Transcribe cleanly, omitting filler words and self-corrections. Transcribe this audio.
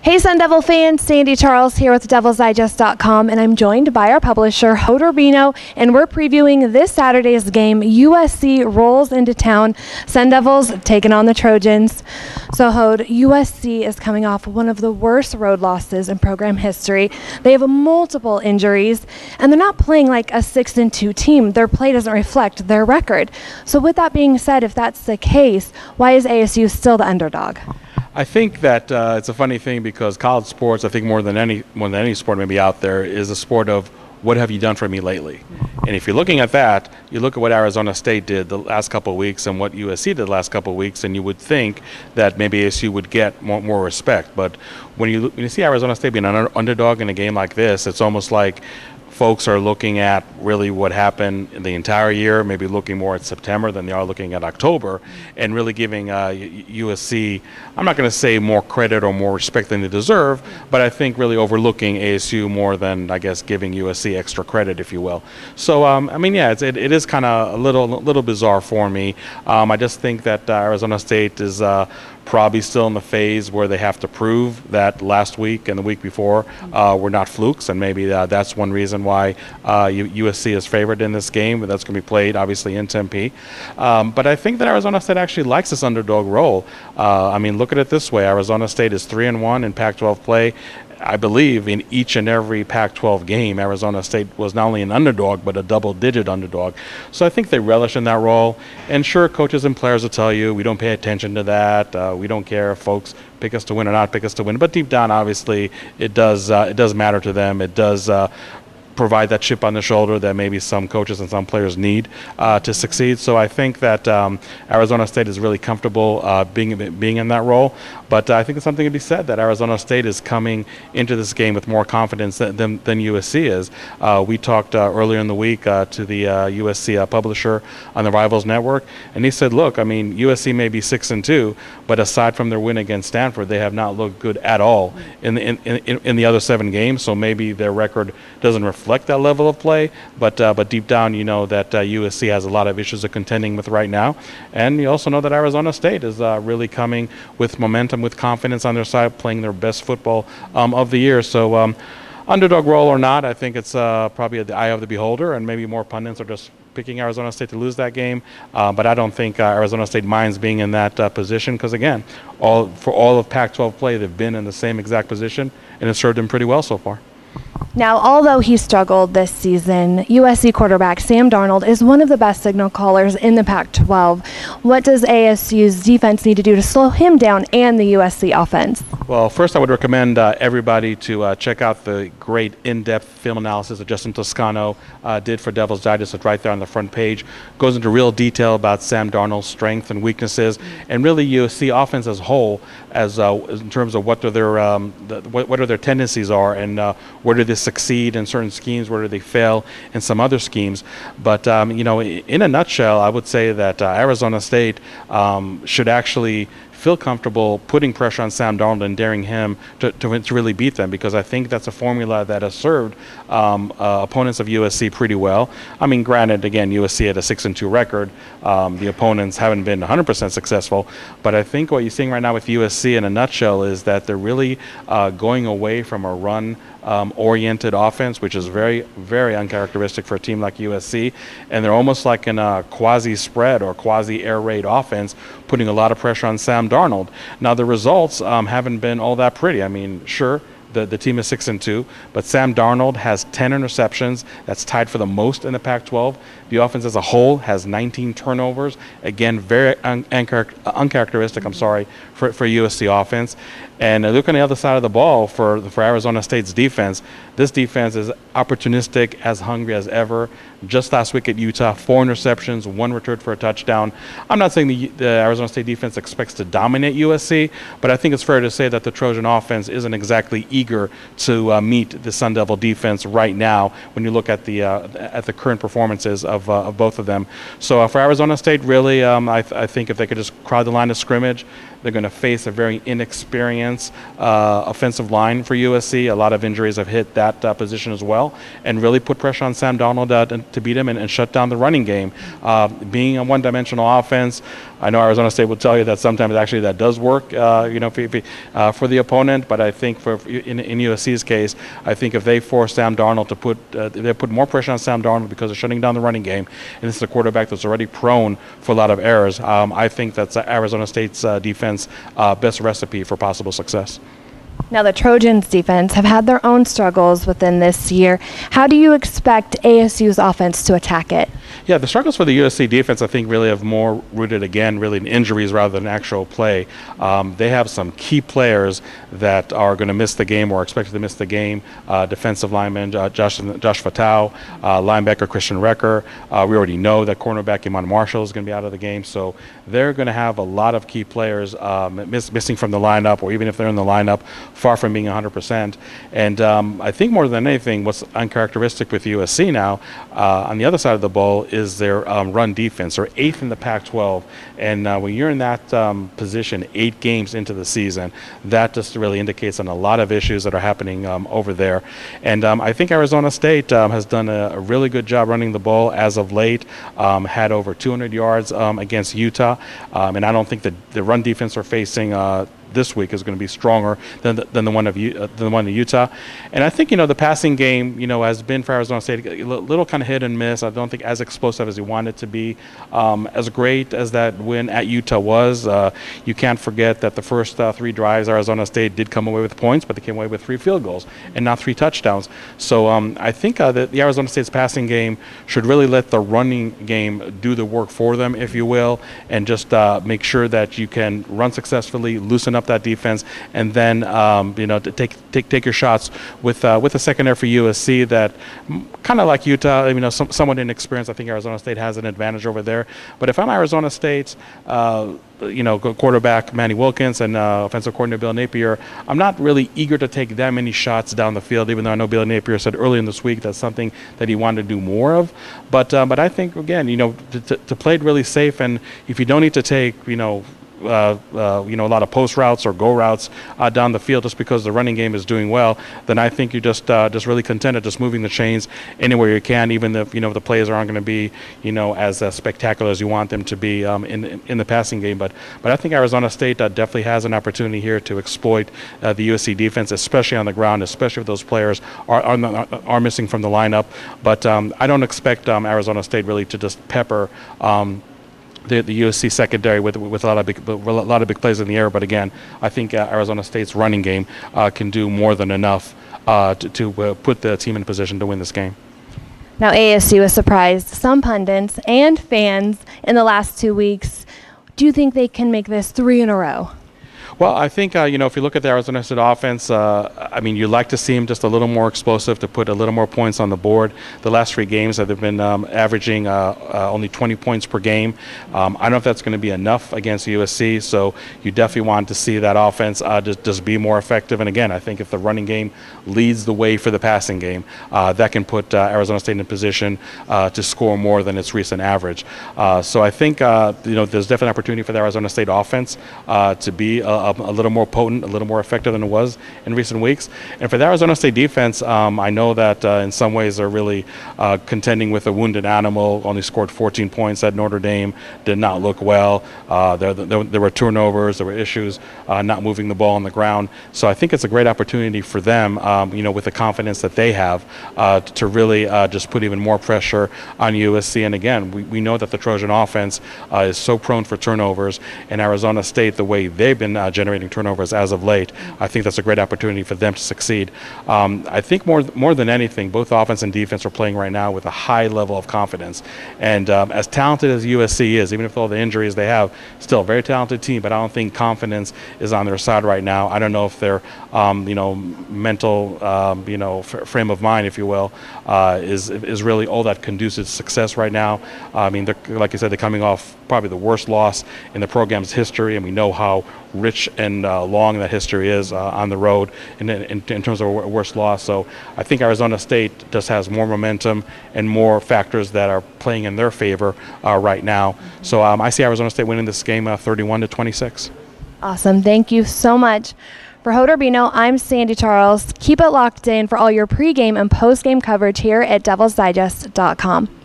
Hey Sun Devil fans, Sandy Charles here with DevilsDigest.com, and I'm joined by our publisher, Hode Urbino, and we're previewing this Saturday's game. USC rolls into town. Sun Devils taking on the Trojans. So Hode, USC is coming off one of the worst road losses in program history. They have multiple injuries, and they're not playing like a 6-2 team. Their play doesn't reflect their record. So with that being said, if that's the case, why is ASU still the underdog? I think that it's a funny thing because college sports, I think more than any sport maybe out there, is a sport of what have you done for me lately? And if you're looking at that, you look at what Arizona State did the last couple of weeks and what USC did the last couple of weeks, and you would think that maybe ASU would get more respect. But when you see Arizona State being an underdog in a game like this, it's almost like folks are looking at really what happened in the entire year, maybe looking more at September than they are looking at October, and really giving USC, I'm not going to say more credit or more respect than they deserve, but I think really overlooking ASU more than, I guess, giving USC extra credit, if you will. So, I mean, yeah, it is kind of a little bizarre for me. I just think that Arizona State is probably still in the phase where they have to prove that last week and the week before were not flukes, and maybe that's one reason why USC is favored in this game, but that's going to be played obviously in Tempe. But I think that Arizona State actually likes this underdog role. I mean, look at it this way: Arizona State is 3-1 in Pac-12 play. I believe in each and every Pac-12 game, Arizona State was not only an underdog, but a double-digit underdog. So I think they relish in that role. And sure, coaches and players will tell you, we don't pay attention to that. We don't care if folks pick us to win or not pick us to win. But deep down, obviously, it does matter to them. It does provide that chip on the shoulder that maybe some coaches and some players need to succeed. So I think that Arizona State is really comfortable being in that role. But I think it's something to be said that Arizona State is coming into this game with more confidence than USC is. We talked earlier in the week to the USC publisher on the Rivals Network, and he said, look, I mean, USC may be 6-2, but aside from their win against Stanford, they have not looked good at all in the other 7 games. So maybe their record doesn't reflect that level of play, but deep down, you know that USC has a lot of issues of contending with right now, and you also know that Arizona State is really coming with momentum, with confidence on their side, playing their best football of the year. So underdog role or not, I think it's probably the eye of the beholder, and maybe more pundits are just picking Arizona State to lose that game, but I don't think Arizona State minds being in that position because, again, for all of Pac-12 play, they've been in the same exact position, and it's served them pretty well so far. Now, although he struggled this season, USC quarterback Sam Darnold is one of the best signal callers in the Pac-12. What does ASU's defense need to do to slow him down and the USC offense? Well, first I would recommend everybody to check out the great in-depth film analysis that Justin Toscano did for Devil's Digest. It's right there on the front page. Goes into real detail about Sam Darnold's strengths and weaknesses, and really USC offense as a whole, as in terms of what their tendencies are, and where do they succeed in certain schemes, where do they fail in some other schemes. But you know, in a nutshell, I would say that Arizona State should actually feel comfortable putting pressure on Sam Darnold and daring him to really beat them, because I think that's a formula that has served opponents of USC pretty well. I mean, granted, again, USC had a 6-2 record. The opponents haven't been 100% successful, but I think what you're seeing right now with USC in a nutshell is that they're really going away from a run-oriented offense, which is very, very uncharacteristic for a team like USC, and they're almost like in a quasi-spread or quasi-air raid offense, putting a lot of pressure on Sam Darnold. Now, the results haven't been all that pretty. I mean, sure, the team is 6-2, but Sam Darnold has 10 interceptions. That's tied for the most in the Pac-12. The offense as a whole has 19 turnovers. Again, very uncharacteristic, for USC offense. And look on the other side of the ball for Arizona State's defense. This defense is opportunistic, as hungry as ever. Just last week at Utah, 4 interceptions, 1 returned for a touchdown. I'm not saying the Arizona State defense expects to dominate USC, but I think it's fair to say that the Trojan offense isn't exactly eager to meet the Sun Devil defense right now when you look at the current performances of both of them. So for Arizona State, really, I think if they could just crowd the line of scrimmage, they're going to face a very inexperienced offensive line for USC. A lot of injuries have hit that position as well, and really put pressure on Sam Darnold to beat him and shut down the running game. Being a one-dimensional offense, I know Arizona State will tell you that sometimes actually that does work, for the opponent. But I think in USC's case, I think if they force Sam Darnold to they put more pressure on Sam Darnold because they're shutting down the running game, and this is a quarterback that's already prone for a lot of errors. I think that's Arizona State's defense best recipe for possible success. Now, the Trojans' defense have had their own struggles within this year. How do you expect ASU's offense to attack it? Yeah, the struggles for the USC defense, I think, really have more rooted, again, really in injuries rather than actual play. They have some key players that are going to miss the game or are expected to miss the game. Defensive lineman Josh Fatau, linebacker Christian Recker. We already know that cornerback Iman Marshall is going to be out of the game. So they're going to have a lot of key players missing from the lineup, or even if they're in the lineup, far from being 100%. And I think more than anything, what's uncharacteristic with USC now, on the other side of the ball, is their run defense. They're 8th in the Pac-12, and when you're in that position 8 games into the season, that just really indicates on a lot of issues that are happening over there. And I think Arizona State has done a really good job running the ball as of late, had over 200 yards against Utah, and I don't think that the run defense are facing this week is going to be stronger than the one in Utah. And I think the passing game has been for Arizona State a little kind of hit and miss. I don't think as explosive as you want it to be. As great as that win at Utah was, you can't forget that the first 3 drives Arizona State did come away with points, but they came away with 3 field goals and not 3 touchdowns. So I think that the Arizona State's passing game should really let the running game do the work for them, if you will, and just make sure that you can run successfully, loosen up that defense, and then to take your shots with a secondary for USC that kind of like Utah, somewhat inexperienced. I think Arizona State has an advantage over there. But if I'm Arizona State, quarterback Manny Wilkins and offensive coordinator Bill Napier, I'm not really eager to take that many shots down the field, even though I know Bill Napier said early in this week that's something that he wanted to do more of. But I think, again, to play it really safe, and if you don't need to take, a lot of post routes or go routes down the field just because the running game is doing well, then I think you just really content at just moving the chains anywhere you can, even if the plays aren't going to be as spectacular as you want them to be in the passing game. But I think Arizona State definitely has an opportunity here to exploit the USC defense, especially on the ground, especially if those players are missing from the lineup. But I don't expect Arizona State really to just pepper the USC secondary with a lot of big plays in the air. But again, I think Arizona State's running game can do more than enough to put the team in position to win this game. Now, ASU has surprised some pundits and fans in the last 2 weeks. Do you think they can make this 3 in a row? Well, I think, if you look at the Arizona State offense, you'd like to see them just a little more explosive to put a little more points on the board. The last 3 games they've been averaging only 20 points per game. I don't know if that's going to be enough against USC, so you definitely want to see that offense just be more effective. And again, I think if the running game leads the way for the passing game, that can put Arizona State in a position to score more than its recent average. So I think, there's definitely an opportunity for the Arizona State offense to be a little more potent, a little more effective than it was in recent weeks. And for the Arizona State defense, I know that in some ways they're really contending with a wounded animal. Only scored 14 points at Notre Dame, did not look well. There were turnovers, there were issues not moving the ball on the ground. So I think it's a great opportunity for them, with the confidence that they have, to really just put even more pressure on USC. And again, we know that the Trojan offense is so prone for turnovers, and Arizona State, the way they've been generating turnovers as of late, I think that's a great opportunity for them to succeed. I think more than anything, both offense and defense are playing right now with a high level of confidence. And as talented as USC is, even with all the injuries they have, still a very talented team, but I don't think confidence is on their side right now. I don't know if their mental frame of mind, if you will, is really all that conducive to success right now. They're, like you said, they're coming off probably the worst loss in the program's history, and we know how rich and long that history is on the road in terms of a worst loss. So I think Arizona State just has more momentum and more factors that are playing in their favor right now. So I see Arizona State winning this game 31-26. Awesome. Thank you so much. For Hoder Bino, I'm Sandy Charles. Keep it locked in for all your pregame and postgame coverage here at DevilsDigest.com.